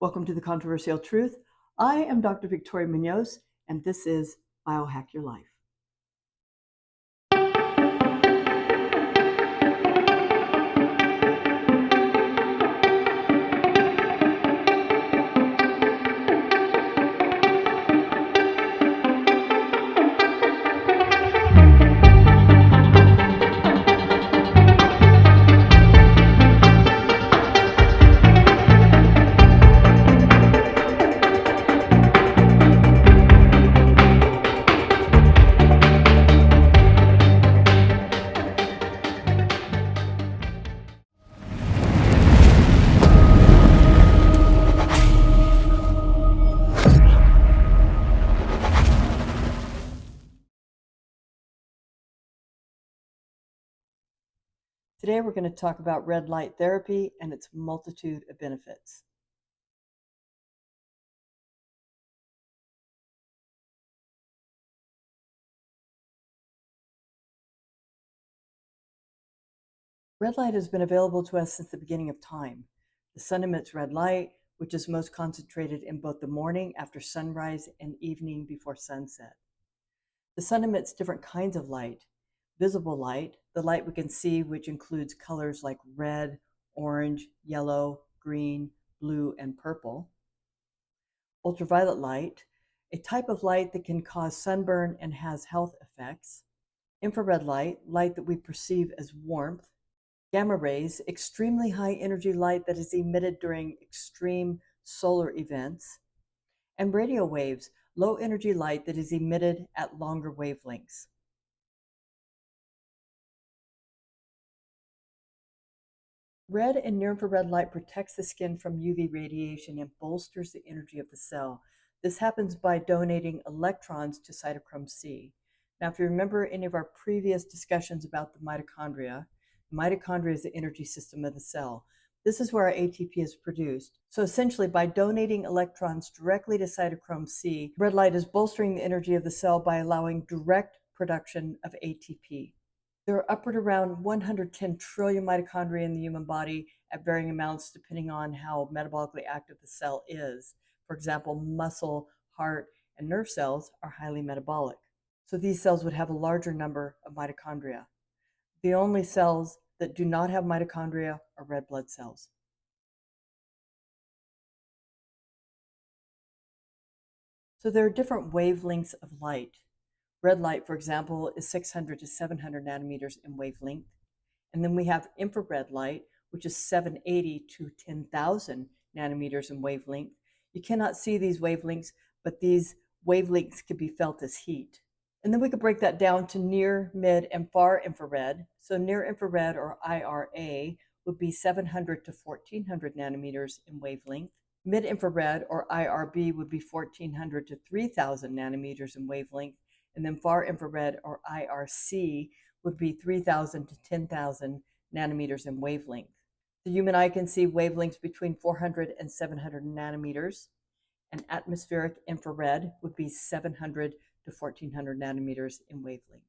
Welcome to the Controversial Truth. I am Dr. Victoria Munoz, and this is Biohack Your Life. Today we're going to talk about red light therapy and its multitude of benefits. Red light has been available to us since the beginning of time. The sun emits red light, which is most concentrated in both the morning after sunrise and evening before sunset. The sun emits different kinds of light. Visible light, the light we can see, which includes colors like red, orange, yellow, green, blue, and purple. Ultraviolet light, a type of light that can cause sunburn and has health effects. Infrared light, light that we perceive as warmth. Gamma rays, extremely high energy light that is emitted during extreme solar events. And radio waves, low energy light that is emitted at longer wavelengths. Red and near-infrared light protects the skin from UV radiation and bolsters the energy of the cell. This happens by donating electrons to cytochrome C. Now, if you remember any of our previous discussions about the mitochondria is the energy system of the cell. This is where our ATP is produced. So essentially, by donating electrons directly to cytochrome C, red light is bolstering the energy of the cell by allowing direct production of ATP. There are upward around 110 trillion mitochondria in the human body at varying amounts depending on how metabolically active the cell is. For example, muscle, heart, and nerve cells are highly metabolic. So these cells would have a larger number of mitochondria. The only cells that do not have mitochondria are red blood cells. So there are different wavelengths of light. Red light, for example, is 600 to 700 nanometers in wavelength. And then we have infrared light, which is 780 to 10,000 nanometers in wavelength. You cannot see these wavelengths, but these wavelengths can be felt as heat. And then we could break that down to near, mid, and far infrared. So near infrared, or IRA, would be 700 to 1400 nanometers in wavelength. Mid-infrared, or IRB, would be 1400 to 3000 nanometers in wavelength. And then far infrared, or IRC, would be 3,000 to 10,000 nanometers in wavelength. The human eye can see wavelengths between 400 and 700 nanometers, and atmospheric infrared would be 700 to 1400 nanometers in wavelength.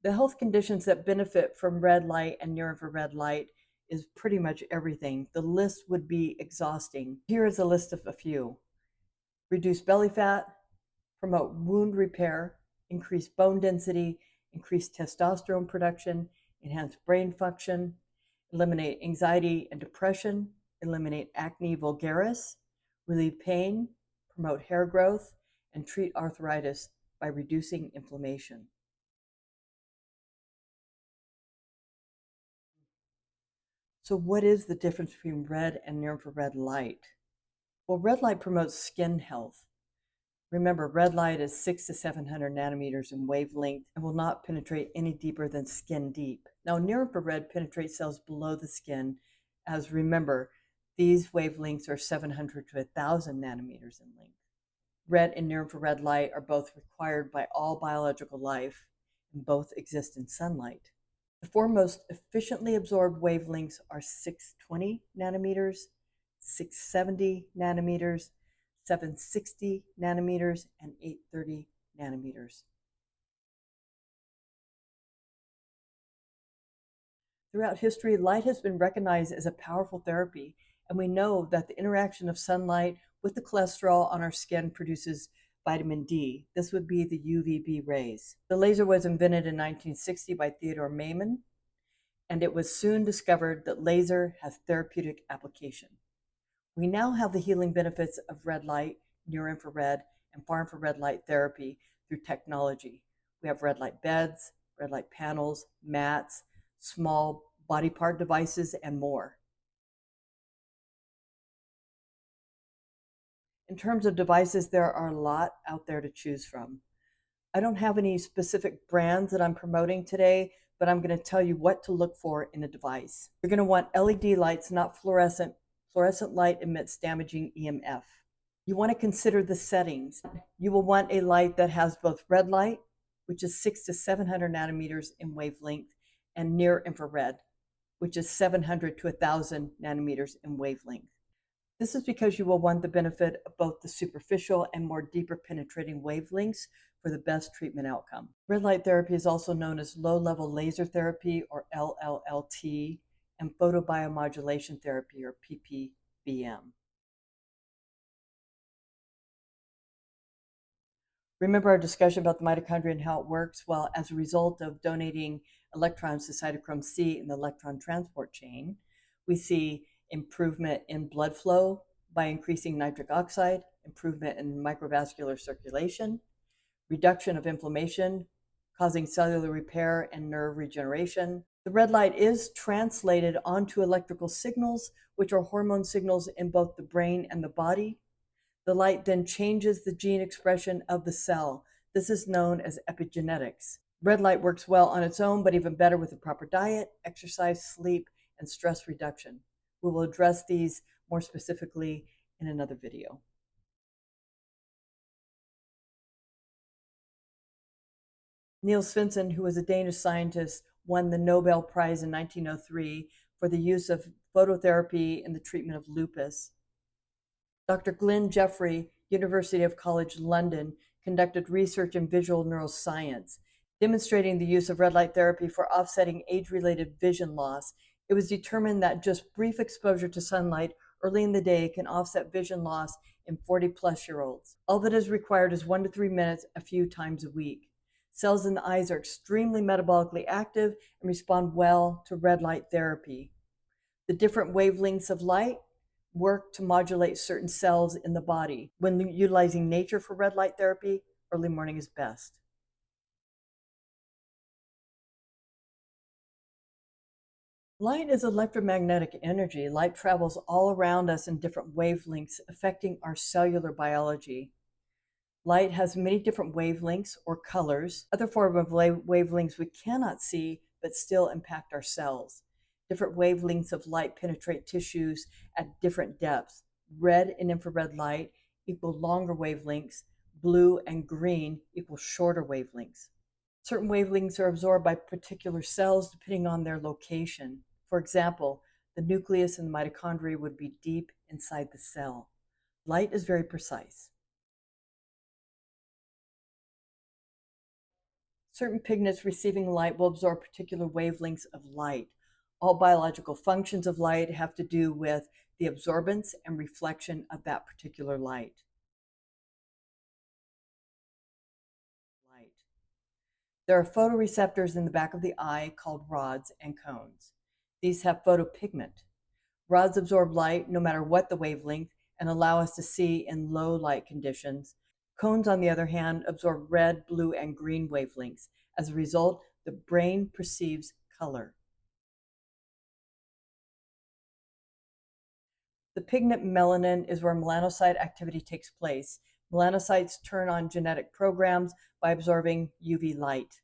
The health conditions that benefit from red light and near-infrared light is pretty much everything. The list would be exhausting. Here is a list of a few. Reduce belly fat, promote wound repair, increase bone density, increase testosterone production, enhance brain function, eliminate anxiety and depression, eliminate acne vulgaris, relieve pain, promote hair growth, and treat arthritis by reducing inflammation. So what is the difference between red and near-infrared light? Well, red light promotes skin health. Remember, red light is 600 to 700 nanometers in wavelength and will not penetrate any deeper than skin deep. Now, near-infrared penetrates cells below the skin, as remember, these wavelengths are 700 to 1,000 nanometers in length. Red and near-infrared light are both required by all biological life, and both exist in sunlight. The four most efficiently absorbed wavelengths are 620 nanometers, 670 nanometers, 760 nanometers, and 830 nanometers. Throughout history, light has been recognized as a powerful therapy, and we know that the interaction of sunlight with the cholesterol on our skin produces vitamin D. This would be the UVB rays. The laser was invented in 1960 by Theodore Maiman, and it was soon discovered that laser has therapeutic application. We now have the healing benefits of red light, near infrared, and far infrared light therapy through technology. We have red light beds, red light panels, mats, small body part devices, and more. In terms of devices, there are a lot out there to choose from. I don't have any specific brands that I'm promoting today, but I'm going to tell you what to look for in a device. You're going to want LED lights, not fluorescent. Fluorescent light emits damaging EMF. You want to consider the settings. You will want a light that has both red light, which is 600 to 700 nanometers in wavelength, and near infrared, which is 700 to 1,000 nanometers in wavelength. This is because you will want the benefit of both the superficial and more deeper penetrating wavelengths for the best treatment outcome. Red light therapy is also known as low-level laser therapy, or LLLT, and photobiomodulation therapy, or PPBM. Remember our discussion about the mitochondria and how it works? Well, as a result of donating electrons to cytochrome C in the electron transport chain, we see improvement in blood flow by increasing nitric oxide, improvement in microvascular circulation, reduction of inflammation, causing cellular repair and nerve regeneration. The red light is translated onto electrical signals, which are hormone signals in both the brain and the body. The light then changes the gene expression of the cell. This is known as epigenetics. Red light works well on its own, but even better with a proper diet, exercise, sleep, and stress reduction. We will address these more specifically in another video. Niels Svensson, who was a Danish scientist, won the Nobel Prize in 1903 for the use of phototherapy in the treatment of lupus. Dr. Glenn Jeffrey, University of College London, conducted research in visual neuroscience, demonstrating the use of red light therapy for offsetting age-related vision loss. It was determined that just brief exposure to sunlight early in the day can offset vision loss in 40-plus-year-olds. All that is required is 1 to 3 minutes a few times a week. Cells in the eyes are extremely metabolically active and respond well to red light therapy. The different wavelengths of light work to modulate certain cells in the body. When utilizing nature for red light therapy, early morning is best. Light is electromagnetic energy. Light travels all around us in different wavelengths, affecting our cellular biology. Light has many different wavelengths or colors, other forms of wavelengths we cannot see but still impact our cells. Different wavelengths of light penetrate tissues at different depths. Red and infrared light equal longer wavelengths. Blue and green equal shorter wavelengths. Certain wavelengths are absorbed by particular cells depending on their location. For example, the nucleus and the mitochondria would be deep inside the cell. Light is very precise. Certain pigments receiving light will absorb particular wavelengths of light. All biological functions of light have to do with the absorbance and reflection of that particular light. There are photoreceptors in the back of the eye called rods and cones. These have photopigment. Rods absorb light no matter what the wavelength and allow us to see in low light conditions. Cones, on the other hand, absorb red, blue, and green wavelengths. As a result, the brain perceives color. The pigment melanin is where melanocyte activity takes place. Melanocytes turn on genetic programs by absorbing UV light.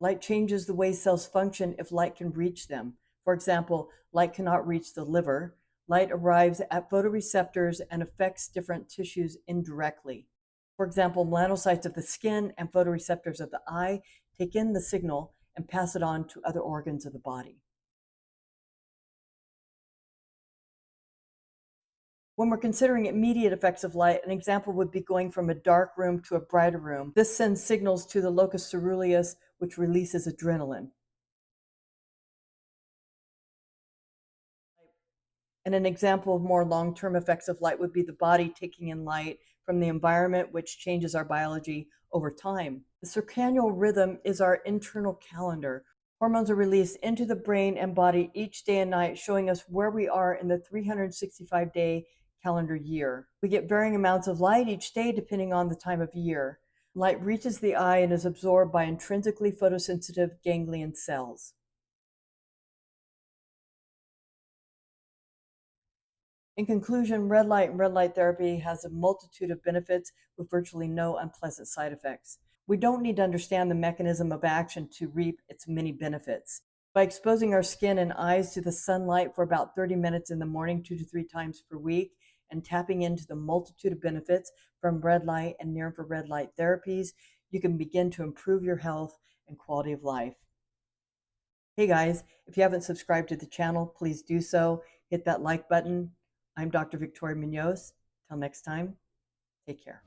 Light changes the way cells function if light can reach them. For example, light cannot reach the liver. Light arrives at photoreceptors and affects different tissues indirectly. For example, melanocytes of the skin and photoreceptors of the eye take in the signal and pass it on to other organs of the body. When we're considering immediate effects of light, an example would be going from a dark room to a brighter room. This sends signals to the locus ceruleus, which releases adrenaline. And an example of more long-term effects of light would be the body taking in light from the environment, which changes our biology over time. The circadian rhythm is our internal calendar. Hormones are released into the brain and body each day and night, showing us where we are in the 365-day calendar year. We get varying amounts of light each day depending on the time of year. Light reaches the eye and is absorbed by intrinsically photosensitive ganglion cells. In conclusion, red light and red light therapy has a multitude of benefits with virtually no unpleasant side effects. We don't need to understand the mechanism of action to reap its many benefits. By exposing our skin and eyes to the sunlight for about 30 minutes in the morning, 2 to 3 times per week, and tapping into the multitude of benefits from red light and near infrared light therapies, you can begin to improve your health and quality of life. Hey guys, if you haven't subscribed to the channel, please do so. Hit that like button. I'm Dr. Victoria Munoz. Till next time, take care.